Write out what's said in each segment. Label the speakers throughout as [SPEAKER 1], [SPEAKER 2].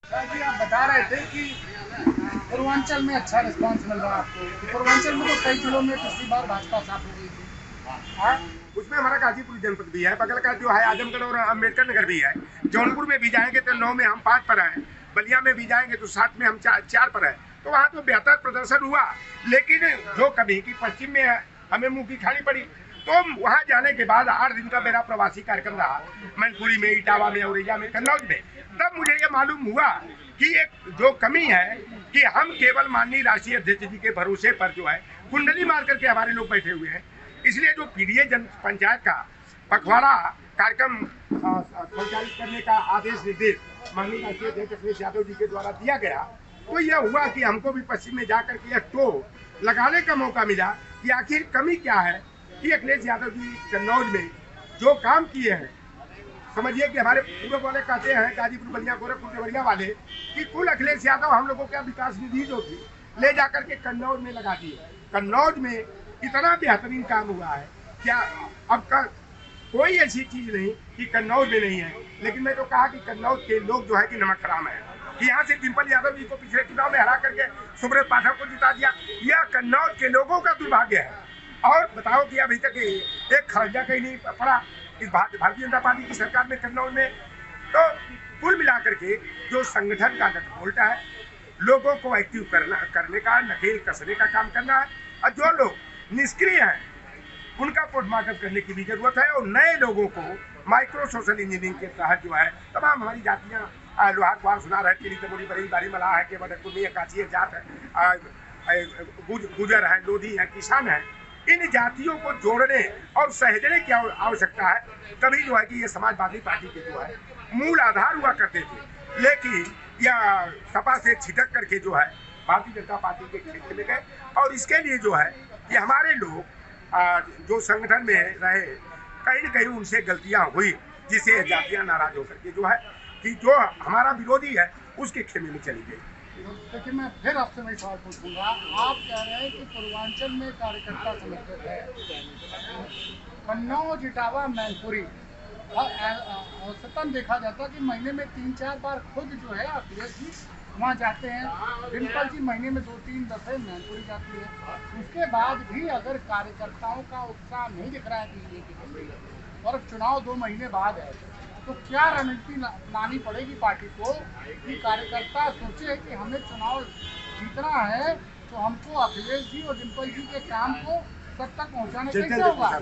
[SPEAKER 1] जी आप बता रहे थे कि पूर्वांचल में अच्छा रिस्पांस मिल रहा है आपको। पूर्वांचल में तो कई जिलों में पिछली बार भाजपा साफ हो गई थी। हाँ,
[SPEAKER 2] उसमें हमारा गाजीपुर जनपद भी है, बगल का जो है आजमगढ़ और अम्बेडकर नगर भी है। जौनपुर में भी जाएंगे तो 9 में हम 5 पर हैं, बलिया में भी जाएंगे तो 7 में हम 4 पर हैं। तो वहाँ तो बेहतर प्रदर्शन हुआ, लेकिन जो कभी की पश्चिम में है हमें मुंह की खानी पड़ी। तो वहाँ जाने के बाद 8 दिन का मेरा प्रवासी कार्यक्रम रहा, मैनपुरी में, इटावा में, औरैया में, कन्नौज में। तब मुझे ये मालूम हुआ कि एक जो कमी है कि हम केवल माननीय राष्ट्रीय अध्यक्ष जी के भरोसे पर जो है कुंडली मार करके हमारे लोग बैठे हुए हैं। इसलिए जो पीडीए जन पंचायत का पखवाड़ा कार्यक्रम संचालित करने का आदेश निर्देश माननीय राष्ट्रीय अध्यक्ष अखिलेश यादव जी के द्वारा दिया गया, तो यह हुआ कि हमको भी पश्चिम में जाकर के एक टो लगाने का मौका मिला कि आखिर कमी क्या है कि अखिलेश यादव जी कन्नौज में जो काम किए हैं। समझिए कि हमारे पूर्व वाले कहते हैं गाजीपुर, बलिया, गोरखपुर, देवरिया वाले कि कुल अखिलेश यादव हम लोगों का विकास निधि जो थी ले जाकर के कन्नौज में लगा दिए। कन्नौज में इतना बेहतरीन काम हुआ है क्या अब का कोई ऐसी चीज नहीं कि कन्नौज में नहीं है। लेकिन मैं तो कहा कि कन्नौज के लोग जो है कि नमक हराम है कि यहाँ से डिम्पल यादव जी को पिछले चुनाव में हरा करके सुब्रत पाठक को जिता दिया। यह कन्नौज के लोगों का दुर्भाग्य है। और बताओ कि अभी तक एक खर्चा कहीं नहीं पड़ा इस भारतीय जनता पार्टी की सरकार में कन्नौज में। तो कुल मिलाकर के जो संगठन का गठबोल्टा है, लोगों को एक्टिव करने का, नकेल कसने का काम करना है। और जो लोग निष्क्रिय हैं उनका पोस्टमार्टम करने की भी जरूरत है। और नए लोगों को माइक्रो सोशल इंजीनियरिंग के तहत जो है तमाम हमारी जातियाँ, लोहार कुमार सुनार है, टिली तमोरी बड़ी बारी मलाह है, केवल कुर्मी है, काची है, जाट है, गुजर है, लोधी है, किसान है। इन जातियों को जोड़ने और सहेजने की आवश्यकता है। तभी जो है कि ये समाजवादी पार्टी के जो है मूल आधार हुआ करते थे, लेकिन यह सपा से छिटक करके जो है भारतीय जनता पार्टी के क्षेत्र में गए। और इसके लिए जो है कि हमारे लोग जो संगठन में रहे, कहीं न कहीं उनसे गलतियां हुई, जिससे जातियां नाराज होकर के जो है कि जो हमारा विरोधी है उसके खेमे में चली गई।
[SPEAKER 1] लेकिन मैं फिर आपसे वही सवाल पूछूंगा। आप कह रहे हैं कि पूर्वांचल में कार्यकर्ता समर्थित है, कन्नौज, इटावा, मैनपुरी, औसतन देखा जाता है कि महीने में 3-4 बार खुद जो है अखिलेश जी वहाँ जाते हैं। डिम्पल जी महीने में 2-3 दफे मैनपुरी जाती है। उसके बाद भी अगर कार्यकर्ताओं का उत्साह नहीं दिख रहा है बीजेपी के लिए और चुनाव 2 महीने बाद है, तो क्या रणनीति लानी पड़ेगी पार्टी को कि कार्यकर्ता सोचे कि हमें चुनाव जीतना है, तो हमको अखिलेश जी और डिम्पल जी के काम को तब तक पहुँचाने कैसे होगा?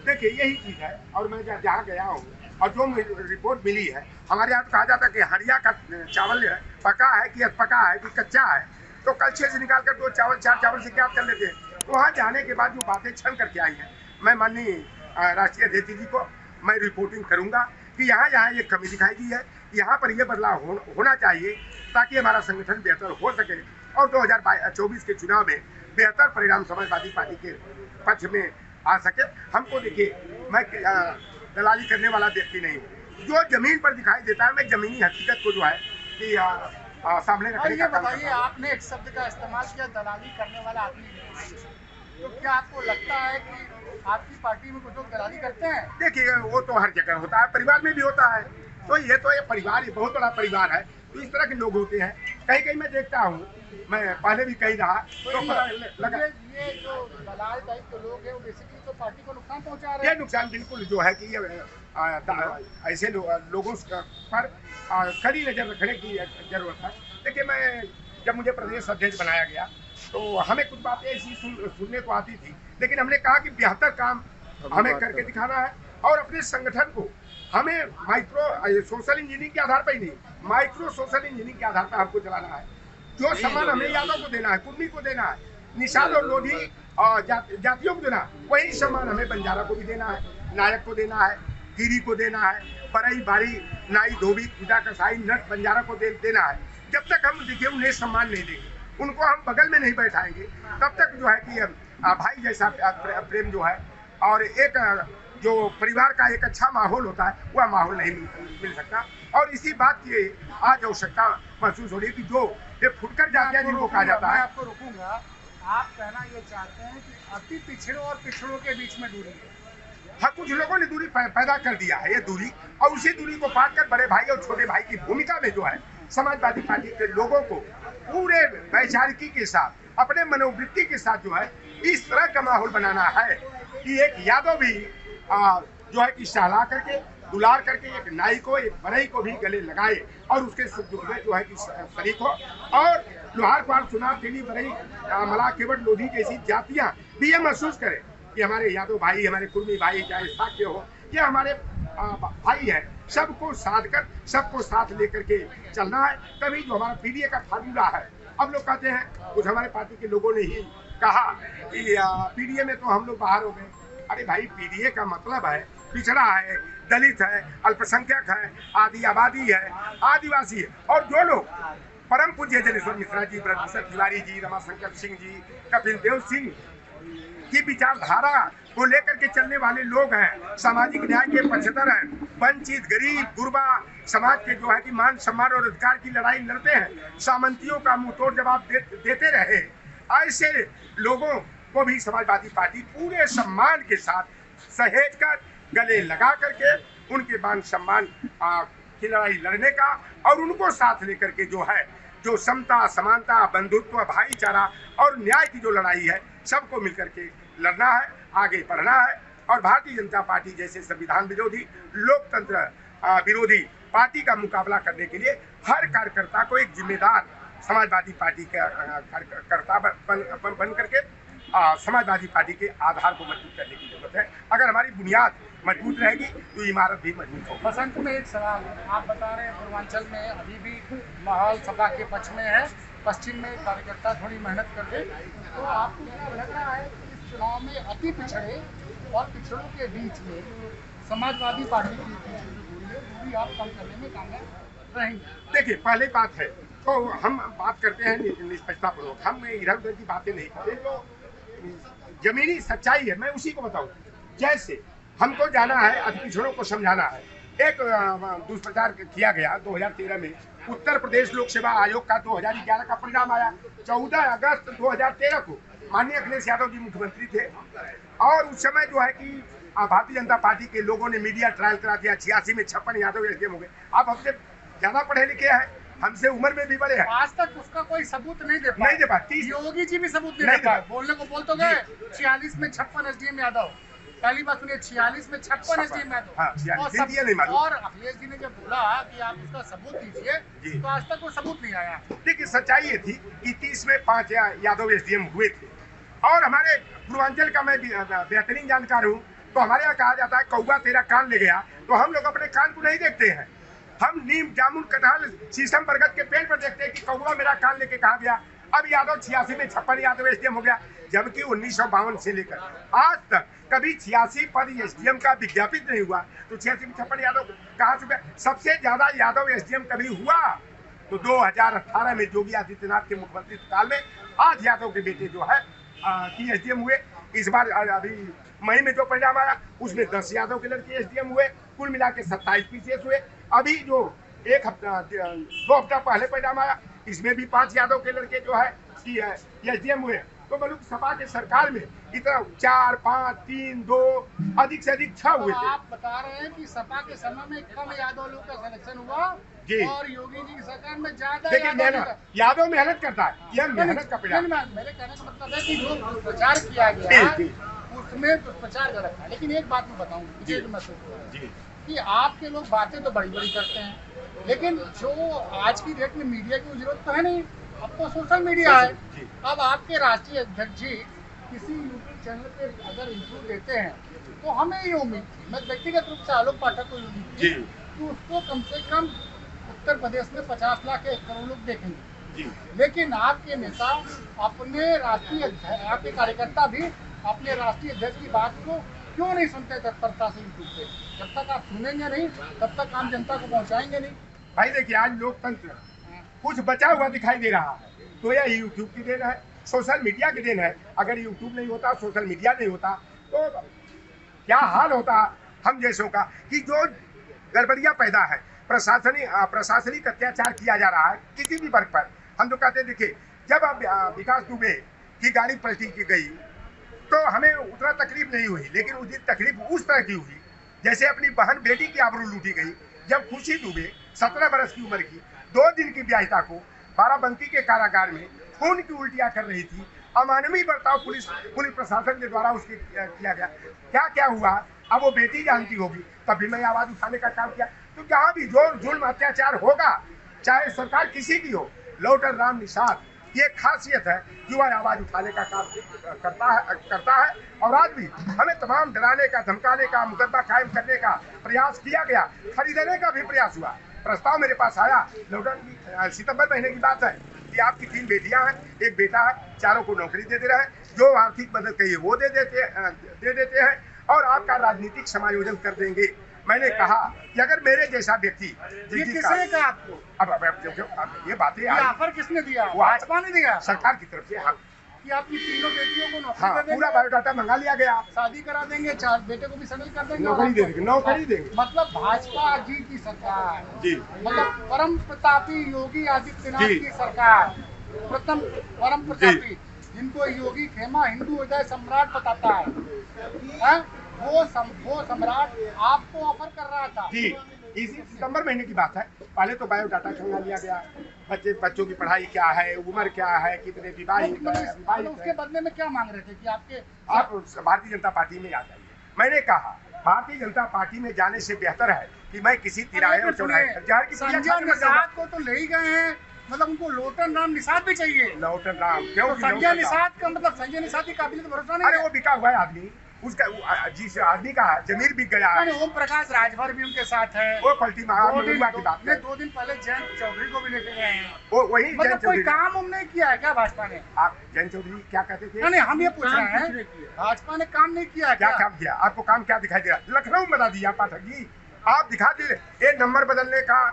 [SPEAKER 2] देखिए यही चीज है। और मैं जहाँ गया हूँ और जो रिपोर्ट मिली है, हमारे यहाँ कहा जाता है कि हरिया का चावल पका है कि पका है कि कच्चा है, तो कलछे से निकाल कर 2 चावल 4 चावल से क्या कर लेते हैं। तो वहाँ जाने के बाद जो बातें छन करके आई हैं, मैं माननीय राष्ट्रीय अध्यक्ष जी को मैं रिपोर्टिंग करूँगा कि यहाँ यहाँ ये कमी दिखाई दी है, यहाँ पर ये बदलाव होना चाहिए ताकि हमारा संगठन बेहतर हो सके और 2024 के चुनाव में बेहतर परिणाम समाजवादी पार्टी के पक्ष में आ सके। हमको देखिए, मैं दलाली करने वाला व्यक्ति नहीं हूँ। जो जमीन पर दिखाई देता है, मैं जमीनी हकीकत को जो है कि सामने रखने का काम करता हूं।
[SPEAKER 1] बताइए, आपने एक शब्द का इस्तेमाल किया, दलाली करने वाला आदमी नहीं। तो क्या आपको लगता है कि आपकी पार्टी में कुछ लोग दलाली करते हैं?
[SPEAKER 2] देखिए वो तो हर जगह होता है, परिवार में भी होता है। तो ये परिवार, ये बहुत बड़ा परिवार है, तो इस तरह के लोग होते हैं। कहीं कहीं मैं देखता हूँ, मैं पहले भी कहीं रहा तो लगा
[SPEAKER 1] ये जो दलाल टाइप के लोग हैं वो बेसिकली तो पार्टी को नुकसान पहुंचा रहे हैं।
[SPEAKER 2] ये नुकसान बिल्कुल जो है कि ये ऐसे लोगों पर कड़ी नजर रखने की जरूरत है। देखिए मैं जब मुझे प्रदेश अध्यक्ष बनाया गया तो हमें कुछ बातें ऐसी सुनने को आती थी, लेकिन हमने कहा कि बेहतर काम हमें करके दिखाना है और अपने संगठन को हमें माइक्रो सोशल इंजीनियरिंग के आधार पर ही नहीं, माइक्रो सोशल इंजीनियरिंग के आधार पर हमको चलाना है। जो सम्मान हमें यादव को देना है, कुर्मी को देना है, निषाद और लोधी और जातियों को देना, वही सम्मान हमें बंजारा को भी देना है, नायक को देना है, गिरी को देना है, बरई, बारी, नाई, धोबी, पूजा, कसाई, नट, बंजारा को देना है। जब तक हम देखिए उन्हें सम्मान नहीं देंगे, उनको हम बगल में नहीं बैठाएंगे, तब तक जो है कि भाई जैसा प्रेम जो है और एक जो परिवार का एक अच्छा माहौल होता है वह माहौल नहीं मिल सकता। और इसी बात की आज आवश्यकता महसूस हो रही है कि जो ये फुटकर जातियां जिनको कहा जाता है।
[SPEAKER 1] आपको रोकूंगा। आप कहना ये चाहते हैं कि अति पिछड़ों और पिछड़ों के बीच में दूरी है।
[SPEAKER 2] हाँ, कुछ लोगों ने दूरी पैदा कर दिया है, ये दूरी, और उसी दूरी को पाट कर बड़े भाई और छोटे भाई की भूमिका में जो है समाजवादी पार्टी के लोगों को पूरे वैचारिकी के साथ, अपने मनोवृत्ति के साथ जो है इस तरह का माहौल बनाना है कि एक यादव भी जो है कि सहला करके, दुलार करके एक नाई को, एक बरई को भी गले लगाए और उसके सुख दुख में जो है कि शरीक हो। और लोहार पार, चुनाव तेली, बरई, मला, केवट, लोधी जैसी जातियां भी ये महसूस करें कि हमारे यादव भाई, हमारे कुर्मी भाई, चाहे साक्य हो, ये हमारे भाई है। सबको साथ कर, सबको साथ लेकर के चलना है, तभी जो हमारा पीडीए का फार्मूला है। अब लोग कहते हैं, कुछ हमारे पार्टी के लोगों ने ही कहा कि पीडीए में तो हम लोग बाहर हो गए। अरे भाई, पीडीए का मतलब है पिछड़ा है, दलित है, अल्पसंख्यक है, आदि आबादी है, आदिवासी है। और जो लोग परम पूज्य जनेश्वर मिश्रा जी, ब्रजभूषण तिवारी जी, रमाशंकर सिंह जी, कपिल देव सिंह की विचारधारा को लेकर के चलने वाले लोग हैं, सामाजिक न्याय के पक्षधर हैं, वंचित, गरीब, गुरबा समाज के जो है कि मान सम्मान और अधिकार की लड़ाई लड़ते हैं, सामंतियों का मुंहतोड़ जवाब देते रहे, ऐसे लोगों को भी समाजवादी पार्टी पूरे सम्मान के साथ सहेज कर, गले लगा करके उनके मान सम्मान की लड़ाई लड़ने का, और उनको साथ लेकर के जो है, जो समता, समानता, बंधुत्व, भाईचारा और न्याय की जो लड़ाई है, सबको मिलकर के लड़ना है, आगे बढ़ना है। और भारतीय जनता पार्टी जैसे संविधान विरोधी, लोकतंत्र विरोधी पार्टी का मुकाबला करने के लिए हर कार्यकर्ता को एक जिम्मेदार समाजवादी पार्टी का कार्यकर्ता बन करके समाजवादी पार्टी के आधार को मजबूत करने की जरूरत है। अगर हमारी बुनियाद मजबूत रहेगी तो इमारत भी मजबूत होगी।
[SPEAKER 1] बसंत में एक सवाल, आप बता रहे हैं पूर्वांचल में अभी भी माहौल सपा के पक्ष में है, पश्चिम में कार्यकर्ता थोड़ी मेहनत कर दे, तो आपको क्या लग रहा है कि इस चुनाव में अति पिछड़े और पिछड़ों के बीच में समाजवादी पार्टी की दूरी आप कम करने में कामयाब रहेंगे?
[SPEAKER 2] देखिए, पहले बात है तो हम बात करते हैं निष्पक्षता पूर्वक, हम इधर उधर की बातें नहीं करते, जो जमीनी सच्चाई है मैं उसी को बताऊं। जैसे हमको जाना है, अति पिछड़ों को समझाना है। एक दुष्प्रचार किया गया 2013 में, उत्तर प्रदेश लोक सेवा आयोग का 2011 का परिणाम आया। 14 अगस्त 2013 को माननीय अखिलेश यादव जी मुख्यमंत्री थे, और उस समय जो है कि भारतीय जनता पार्टी के लोगों ने मीडिया ट्रायल करा दिया। 86 में 56 यादव एसडीएम हो गए। आप हमसे ज्यादा पढ़े लिखे हैं, हमसे उम्र में भी बड़े हैं।
[SPEAKER 1] आज तक उसका कोई सबूत नहीं दे
[SPEAKER 2] पाए।
[SPEAKER 1] योगी जी भी सबूत नहीं दे पाए। बोलने को बोल तो गए 46 में 56 एसडीएम यादव, पहली बात सुनिए, 46 में 56 एसडीएम यादव। और अखिलेश जी ने जब बोला कि आप इसका सबूत दीजिए, तो आज तक वो सबूत नहीं आया।
[SPEAKER 2] देखिए, सच्चाई ये थी कि 30 में 5 यादव एसडीएम हुए थे। और हमारे पूर्वांचल का मैं बेहतरीन जानकार हूँ, तो हमारे यहाँ कहा जाता है कौवा तेरा कान ले गया, तो हम लोग अपने कान को नहीं देखते हैं। हम नीम, जामुन, कटहल, शीशम, बरगद के पेड़ पर देखते हैं कि कौवा मेरा कान लेके कहा गया। अब यादव 86 में 56 यादव एसडीएम हो गया, जबकि 1952 से लेकर आज तक कभी 86 पद एसडीएम का विज्ञापित नहीं हुआ। तो 86 में 56 यादव कहाँ से? सबसे ज्यादा यादव एसडीएम कभी हुआ तो 2018 में योगी आदित्यनाथ के मुख्यमंत्री काल में 8 यादव के बेटे जो है कि एसडीएम हुए। इस बार अभी मई में जो परिणाम आया उसमें 10 यादव के लड़के एसडीएम हुए, कुल मिला के 27 पीसीएस हुए। अभी जो 2 हफ्ता पहले परिणाम आया, इसमें भी 5 यादव के लड़के जो है कि एसडीएम हुए। तो मतलब सपा के सरकार में इतना 4, 5, 3, 2 अधिक से अधिक 6 हुए थे।
[SPEAKER 1] आप बता रहे हैं कि सपा के समय में कम यादव लोग का सिलेक्शन हुआ
[SPEAKER 2] जी,
[SPEAKER 1] और योगी जी की सरकार में ज्यादा।
[SPEAKER 2] देखिए, यादव मेहनत करता है, यह मेहनत का परिणाम।
[SPEAKER 1] मेरे कहने का मतलब है कि जो प्रचार किया गया उसमें दुष्प्रचार कर रखा है। लेकिन एक बात मैं बताऊँ, मुझे जो महसूस हुआ कि आपके लोग बातें तो बड़ी बड़ी करते हैं, लेकिन जो आज की डेट में मीडिया की जरूरत तो है नहीं, अब तो सोशल मीडिया है। अब आपके राष्ट्रीय अध्यक्ष जी किसी यूट्यूब चैनल पे अगर इंटरव्यू देते हैं, तो हमें ये उम्मीद थी, मैं व्यक्तिगत रूप से आलोक पाठक को उम्मीद थी कि उसको कम से कम उत्तर प्रदेश में 50 लाख 1 करोड़ लोग देखेंगे। लेकिन आपके नेता, अपने राष्ट्रीय आपके कार्यकर्ता भी अपने राष्ट्रीय अध्यक्ष की बात को क्यों नहीं सुनते तत्परता से यूट्यूब पे? जब तक आप सुनेंगे नहीं, तब तक आम जनता को पहुंचाएंगे नहीं।
[SPEAKER 2] भाई देखिए, आज लोकतंत्र कुछ बचा हुआ दिखाई दे रहा है, तो यह यूट्यूब की देन है, सोशल मीडिया की देन है। अगर यूट्यूब नहीं होता, सोशल मीडिया नहीं होता, तो क्या हाल होता हम जैसों का, कि जो गड़बड़ियां पैदा है, प्रशासनिक अत्याचार किया जा रहा है किसी भी वर्ग पर। हम तो कहते हैं, देखिए, जब अब विकास दुबे की गाड़ी पलटी की गई तो हमें उतना तकलीफ नहीं हुई, लेकिन उस दिन तकलीफ उस तरह की हुई जैसे अपनी बहन बेटी की आबरू लूटी गई। जब खुशी दुबे 17 बरस की उम्र की 2 दिन की ब्याहिता को बाराबंकी के कारागार में खून की उल्टियां कर रही थी। अमानवीय बर्ताव पुलिस प्रशासन के द्वारा उसके किया गया। क्या क्या हुआ अब वो बेटी जानती होगी, तभी मैं आवाज उठाने का काम किया। तो जहाँ भी जो जुल्म अत्याचार होगा, चाहे सरकार किसी की हो, लोटन राम निषाद ये खासियत है कि वह आवाज उठाने का काम करता है। और आज भी हमें तमाम डराने का, धमकाने का, मुकदमा कायम करने का प्रयास किया गया, खरीदने का भी प्रयास हुआ। प्रस्ताव मेरे पास आया, लॉकडाउन सितंबर महीने की बात है कि आपकी 3 बेटियां हैं, 1 बेटा है, चारों को नौकरी दे दे रहे हैं, जो आर्थिक मदद कहिए वो दे देते हैं और आपका राजनीतिक समायोजन कर देंगे। मैंने कहा कि अगर मेरे जैसा व्यक्ति,
[SPEAKER 1] ये किसने कहा आपको?
[SPEAKER 2] अब ये बातें
[SPEAKER 1] ऑफर किसने दिया? भाजपा ने दिया,
[SPEAKER 2] सरकार की तरफ से। हाँ,
[SPEAKER 1] कि आपकी 3 बेटियों को नौकरी
[SPEAKER 2] हाँ,
[SPEAKER 1] दे
[SPEAKER 2] पूरा बायोडाटा मंगा लिया गया,
[SPEAKER 1] शादी करा देंगे, 4 बेटे को भी सेटल कर देंगे,
[SPEAKER 2] नौकरी देंगे।
[SPEAKER 1] मतलब भाजपा जी की सरकार
[SPEAKER 2] जी,
[SPEAKER 1] मतलब परम प्रतापी योगी आदित्यनाथ की सरकार, प्रथम परम प्रतापी, जिनको योगी खेमा हिंदू हृदय सम्राट बताता है, वो सम्राट आपको ऑफर कर रहा था।
[SPEAKER 2] जी, इसी सितंबर महीने की बात है। पहले तो बायोडाटा खंगा लिया गया, बच्चों की पढ़ाई क्या है, उम्र क्या है, कितने विवाहित है,
[SPEAKER 1] उसके बदले में क्या मांग रहे थे कि
[SPEAKER 2] आप भारतीय जनता पार्टी में आ जाइए। मैंने कहा भारतीय जनता पार्टी में जाने से बेहतर है कि मैं किसी तिराहे और चौराहे
[SPEAKER 1] संजय निषाद को तो ले ही गए हैं, मतलब उनको लोटन राम निषाद भी चाहिए।
[SPEAKER 2] लोटन राम क्यों?
[SPEAKER 1] संजय निषाद का मतलब संजय निषाद की काबिलियत भरोसा नहीं है।
[SPEAKER 2] वो बिका हुआ है आदमी, उसका जिस आदमी का जमीर बिक गया है।
[SPEAKER 1] ओम प्रकाश राजभर भी उनके साथ है,
[SPEAKER 2] वो पलटी की बात है।
[SPEAKER 1] 2 दिन पहले जयंत चौधरी को भी लेके गए हैं।
[SPEAKER 2] वो वही
[SPEAKER 1] मतलब कोई काम हमने किया है क्या भाजपा ने?
[SPEAKER 2] आप जयंत चौधरी क्या कहते थे?
[SPEAKER 1] नहीं, हम ये पूछ रहे हैं, भाजपा ने काम नहीं किया?
[SPEAKER 2] क्या काम किया? आपको काम क्या दिखाई दे रहा? लखनऊ बता दिया पाठक जी, आप दिखा दे। ये नंबर बदलने का,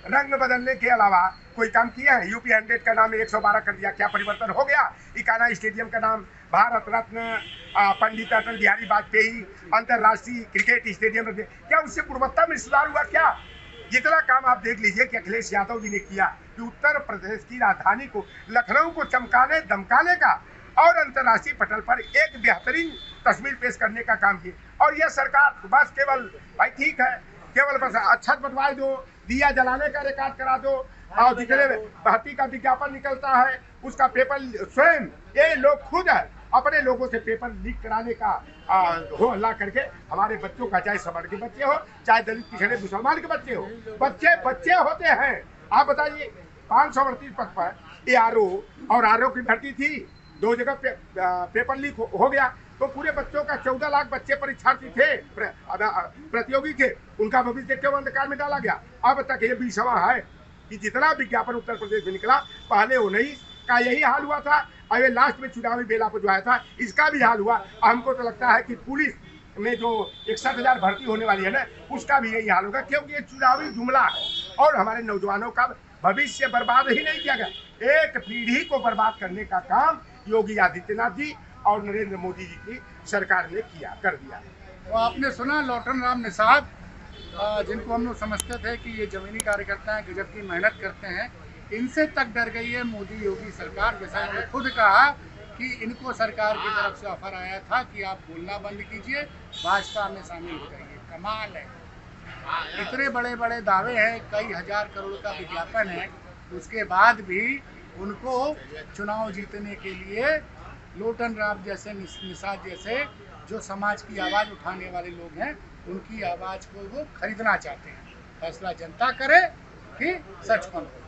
[SPEAKER 2] रंग बदलने के अलावा कोई काम किया है? यूपी 100 का नाम 112 कर दिया, क्या परिवर्तन हो गया? इकाना स्टेडियम का नाम भारत रत्न पंडित अटल बिहारी वाजपेयी अंतरराष्ट्रीय क्रिकेट स्टेडियम रख दिया, क्या उससे गुणवत्ता में सुधार हुआ? क्या जितना काम आप देख लीजिए कि अखिलेश यादव जी ने किया कि उत्तर प्रदेश की राजधानी को, लखनऊ को चमकाने दमकाने का और अंतरराष्ट्रीय पटल पर एक बेहतरीन तस्वीर पेश करने का काम किया। और यह सरकार बस केवल भाई ठीक है, केवल बस अच्छा बंटवाए दो, दिया जलाने का रिकॉर्ड करा दो, और जितने भर्ती का विज्ञापन निकलता है उसका पेपर स्वयं ये लोग खुद है अपने लोगों से पेपर लीक कराने का हो हल्ला करके हमारे बच्चों का, चाहे सवर्ण के बच्चे हो, चाहे दलित पिछड़े मुसलमान के बच्चे हो, बच्चे होते हैं। आप बताइए 538 पद पर ARO और RO की भर्ती थी, 2 जगह पेपर लीक हो गया, तो पूरे बच्चों का 14 लाख बच्चे परीक्षार्थी थे, प्रतियोगी थे, उनका भविष्य क्यों अंधकार में डाला गया? अब तक ये भी सवाल है कि जितना विज्ञापन उत्तर प्रदेश में निकला, पहले 19 का यही हाल हुआ था, और ये लास्ट में चुनावी बेला पर जो आया था इसका भी हाल हुआ। हमको तो लगता है कि पुलिस में जो 61,000 भर्ती होने वाली है ना, उसका भी यही हाल होगा, क्योंकि ये चुनावी जुमला है और हमारे नौजवानों का भविष्य बर्बाद ही नहीं किया गया। एक पीढ़ी को बर्बाद करने का काम योगी आदित्यनाथ जी और नरेंद्र मोदी जी की सरकार ने कर दिया।
[SPEAKER 1] तो आपने सुना लोटन राम निषाद, जिनको हम लोग समझते थे कि ये जमीनी कार्यकर्ता हैं, गजब की मेहनत करते हैं, इनसे तक डर गई है मोदी योगी सरकार। जैसा उन्होंने खुद कहा कि इनको सरकार की तरफ से ऑफर आया था कि आप बोलना बंद कीजिए, भाजपा में शामिल हो जाइए। कमाल है, इतने बड़े बड़े दावे हैं, कई हजार करोड़ का विज्ञापन है, उसके बाद भी उनको चुनाव जीतने के लिए लोटन राम जैसे, निषाद जैसे जो समाज की आवाज़ उठाने वाले लोग हैं, उनकी आवाज़ को वो खरीदना चाहते हैं। फैसला जनता करे कि सच कौन हो।